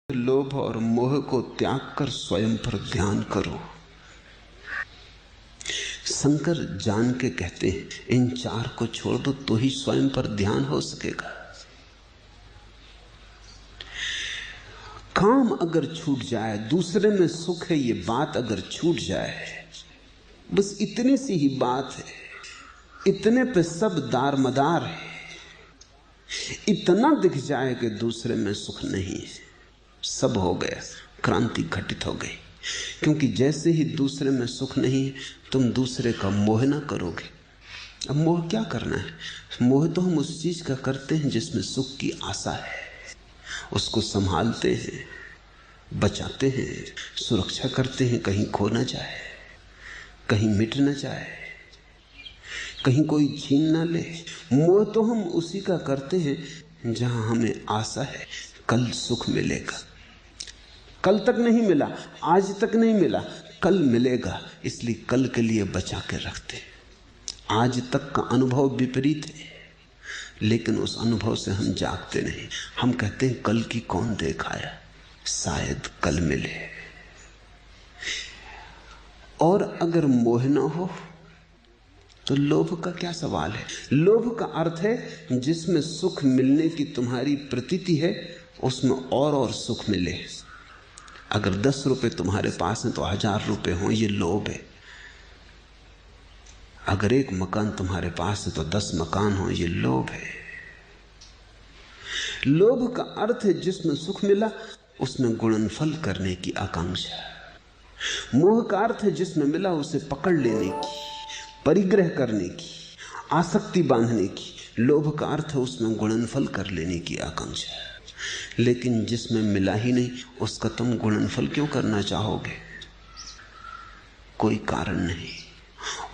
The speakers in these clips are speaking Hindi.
लोभ और मोह को त्याग कर स्वयं पर ध्यान करो। शंकर जान के कहते हैं इन चार को छोड़ दो तो ही स्वयं पर ध्यान हो सकेगा। काम अगर छूट जाए, दूसरे में सुख है, ये बात अगर छूट जाए, बस इतनी सी ही बात है, इतने पे सब दारमदार है। इतना दिख जाए कि दूसरे में सुख नहीं है, सब हो गया, क्रांति घटित हो गई। क्योंकि जैसे ही दूसरे में सुख नहीं है, तुम दूसरे का मोह ना करोगे। अब मोह क्या करना है? मोह तो हम उस चीज का करते हैं जिसमें सुख की आशा है, उसको संभालते हैं, बचाते हैं, सुरक्षा करते हैं, कहीं खो ना जाए, कहीं मिट ना जाए, कहीं कोई छीन ना ले। मोह तो हम उसी का करते हैं जहां हमें आशा है कल सुख मिलेगा। कल तक नहीं मिला, आज तक नहीं मिला, कल मिलेगा, इसलिए कल के लिए बचा के रखते हैं। आज तक का अनुभव विपरीत है, लेकिन उस अनुभव से हम जागते नहीं। हम कहते हैं कल की कौन देखाया, शायद कल मिले। और अगर मोह न हो तो लोभ का क्या सवाल है? लोभ का अर्थ है जिसमें सुख मिलने की तुम्हारी प्रतीति है, उसमें और सुख मिले। अगर 10 रुपए तुम्हारे पास हैं तो 1000 रुपए हो, ये लोभ है। अगर 1 मकान तुम्हारे पास है तो 10 मकान हो, ये लोभ है। लोभ का अर्थ है जिसमें सुख मिला उसमें गुणनफल करने की आकांक्षा। मोह का अर्थ है जिसमें मिला उसे पकड़ लेने की, परिग्रह करने की, आसक्ति बांधने की। लोभ का अर्थ है उसमें गुणनफल कर लेने की आकांक्षा। लेकिन जिसमें मिला ही नहीं उसका तुम गुणनफल क्यों करना चाहोगे? कोई कारण नहीं।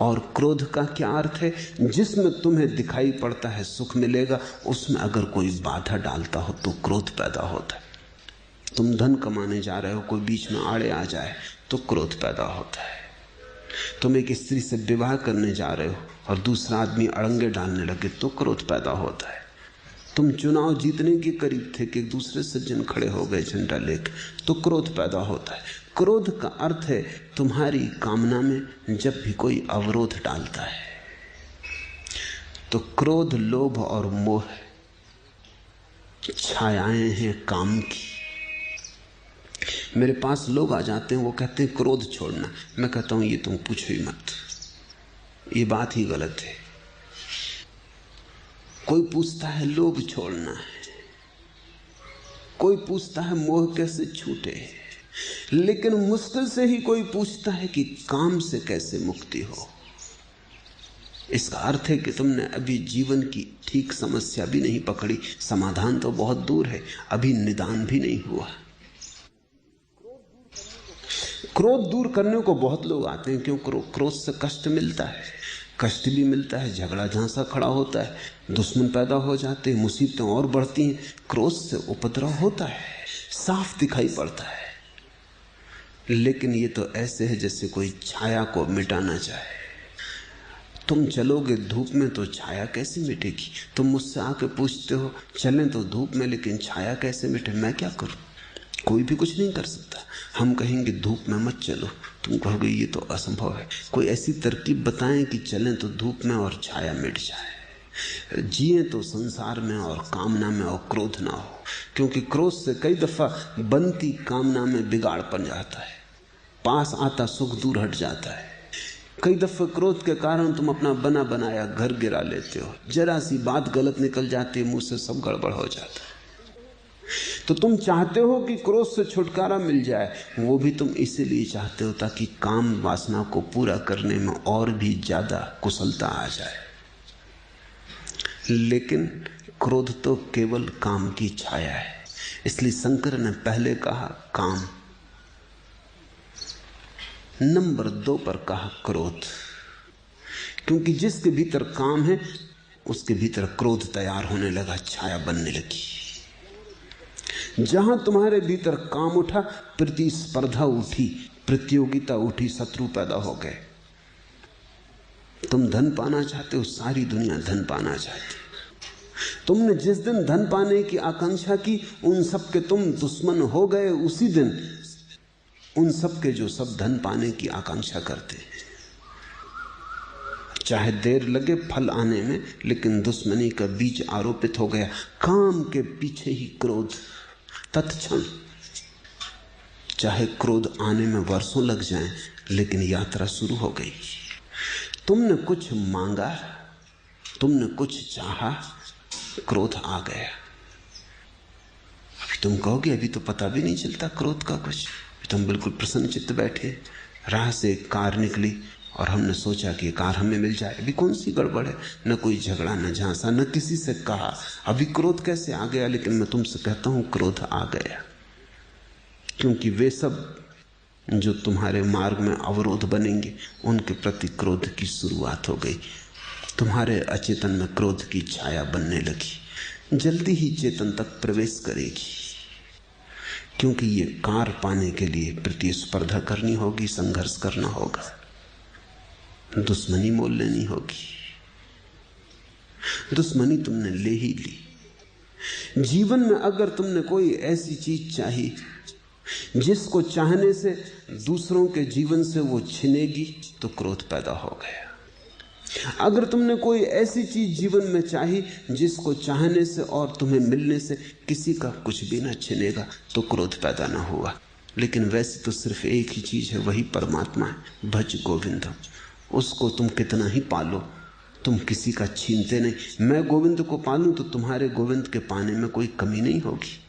और क्रोध का क्या अर्थ है? जिसमें तुम्हें दिखाई पड़ता है सुख मिलेगा, उसमें अगर कोई बाधा डालता हो तो क्रोध पैदा होता है। तुम धन कमाने जा रहे हो, कोई बीच में आड़े आ जाए तो क्रोध पैदा होता है। तुम एक स्त्री से विवाह करने जा रहे हो और दूसरा आदमी अड़ंगे डालने लगे तो क्रोध पैदा होता है। तुम चुनाव जीतने के करीब थे कि दूसरे सज्जन खड़े हो गए झंडा लेकर, तो क्रोध पैदा होता है। क्रोध का अर्थ है तुम्हारी कामना में जब भी कोई अवरोध डालता है। तो क्रोध, लोभ और मोह छायाएं हैं काम की। मेरे पास लोग आ जाते हैं, वो कहते हैं क्रोध छोड़ना। मैं कहता हूं ये तुम पूछो ही मत, ये बात ही गलत है। कोई पूछता है लोभ छोड़ना है, कोई पूछता है मोह कैसे छूटे, लेकिन मुश्किल से ही कोई पूछता है कि काम से कैसे मुक्ति हो। इसका अर्थ है कि तुमने अभी जीवन की ठीक समस्या भी नहीं पकड़ी। समाधान तो बहुत दूर है, अभी निदान भी नहीं हुआ। क्रोध दूर करने को बहुत लोग आते हैं, क्यों? क्रोध से कष्ट मिलता है, कष्ट भी मिलता है, झगड़ा झांसा खड़ा होता है, दुश्मन पैदा हो जाते हैं, मुसीबतें और बढ़ती हैं। क्रोध से उपद्रव होता है, साफ दिखाई पड़ता है। लेकिन ये तो ऐसे है जैसे कोई छाया को मिटाना चाहे। तुम चलोगे धूप में तो छाया कैसे मिटेगी? तुम मुझसे आके पूछते हो चलें तो धूप में, लेकिन छाया कैसे मिटे? मैं क्या करूं? कोई भी कुछ नहीं कर सकता। हम कहेंगे धूप में मत चलो, तुम कहोगे ये तो असंभव है। कोई ऐसी तरकीब बताएं कि चलें तो धूप में और छाया मिट जाए। जिए तो संसार में और कामना में और क्रोध ना हो, क्योंकि क्रोध से कई दफा बनती कामना में बिगाड़ पड़ जाता है, पास आता सुख दूर हट जाता है। कई दफे क्रोध के कारण तुम अपना बना बनाया घर गिरा लेते हो, जरा सी बात गलत निकल जाती है, मुंह से सब गड़बड़ हो जाता है। तो तुम चाहते हो कि क्रोध से छुटकारा मिल जाए, वो भी तुम इसीलिए चाहते हो ताकि काम वासना को पूरा करने में और भी ज्यादा कुशलता आ जाए। लेकिन क्रोध तो केवल काम की छाया है। इसलिए शंकर ने पहले कहा काम, नंबर 2 पर कहा क्रोध। क्योंकि जिसके भीतर काम है उसके भीतर क्रोध तैयार होने लगा, छाया बनने लगी। जहां तुम्हारे भीतर काम उठा, प्रतिस्पर्धा उठी, प्रतियोगिता उठी, शत्रु पैदा हो गए। तुम धन पाना चाहते हो, सारी दुनिया धन पाना चाहती। तुमने जिस दिन धन पाने की आकांक्षा की, उन सब के तुम दुश्मन हो गए। उसी दिन उन सब के जो सब धन पाने की आकांक्षा करते हैं। चाहे देर लगे फल आने में, लेकिन दुश्मनी का बीज आरोपित हो गया। काम के पीछे ही क्रोध तत्क्षण। चाहे क्रोध आने में वर्षों लग जाएं, लेकिन यात्रा शुरू हो गई। तुमने कुछ मांगा, तुमने कुछ चाहा, क्रोध आ गया। अभी तुम कहोगे अभी तो पता भी नहीं चलता क्रोध का कुछ, तुम बिल्कुल प्रसन्न चित्त बैठे। राह से एक कार निकली और हमने सोचा कि कार हमें मिल जाए। अभी कौन सी गड़बड़ है, न कोई झगड़ा, न झांसा, न किसी से कहा अभी क्रोध कैसे आ गया। लेकिन मैं तुमसे कहता हूं क्रोध आ गया, क्योंकि वे सब जो तुम्हारे मार्ग में अवरोध बनेंगे, उनके प्रति क्रोध की शुरुआत हो गई। तुम्हारे अचेतन में क्रोध की छाया बनने लगी, जल्दी ही चेतन तक प्रवेश करेगी, क्योंकि ये कार पाने के लिए प्रतिस्पर्धा करनी होगी, संघर्ष करना होगा, दुश्मनी मोल लेनी होगी। दुश्मनी तुमने ले ही ली। जीवन में अगर तुमने कोई ऐसी चीज चाही जिसको चाहने से दूसरों के जीवन से वो छिनेगी, तो क्रोध पैदा हो गया। अगर तुमने कोई ऐसी चीज जीवन में चाही जिसको चाहने से और तुम्हें मिलने से किसी का कुछ भी ना छिनेगा, तो क्रोध पैदा ना हुआ। लेकिन वैसे तो सिर्फ एक ही चीज है, वही परमात्मा है। भज गोविंदम। उसको तुम कितना ही पालो, तुम किसी का छीनते नहीं। मैं गोविंद को पालूं तो तुम्हारे गोविंद के पाने में कोई कमी नहीं होगी।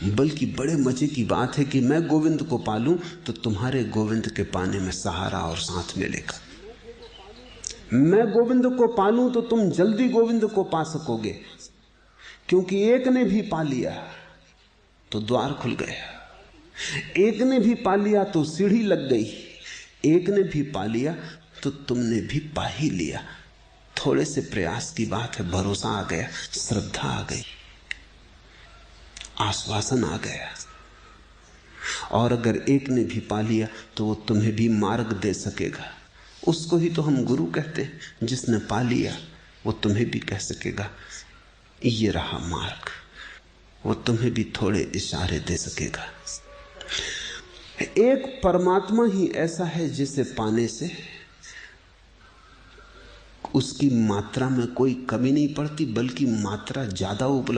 बल्कि बड़े मजे की बात है कि मैं गोविंद को पालूं तो तुम्हारे गोविंद के पाने में सहारा और साथ मिलेगा। मैं गोविंद को पालूं तो तुम जल्दी गोविंद को पा सकोगे, क्योंकि एक ने भी पा लिया तो द्वार खुल गया। एक ने भी पा लिया तो सीढ़ी लग गई। एक ने भी पा लिया तो तुमने भी पा ही लिया। थोड़े से प्रयास की बात है, भरोसा आ गया, श्रद्धा आ गई, आश्वासन आ गया। और अगर एक ने भी पा लिया तो वो तुम्हें भी मार्ग दे सकेगा। उसको ही तो हम गुरु कहते हैं। जिसने पा लिया वो तुम्हें भी कह सकेगा ये रहा मार्ग। वो तुम्हें भी थोड़े इशारे दे सकेगा। एक परमात्मा ही ऐसा है जिसे पाने से उसकी मात्रा में कोई कमी नहीं पड़ती, बल्कि मात्रा ज्यादा उपलब्ध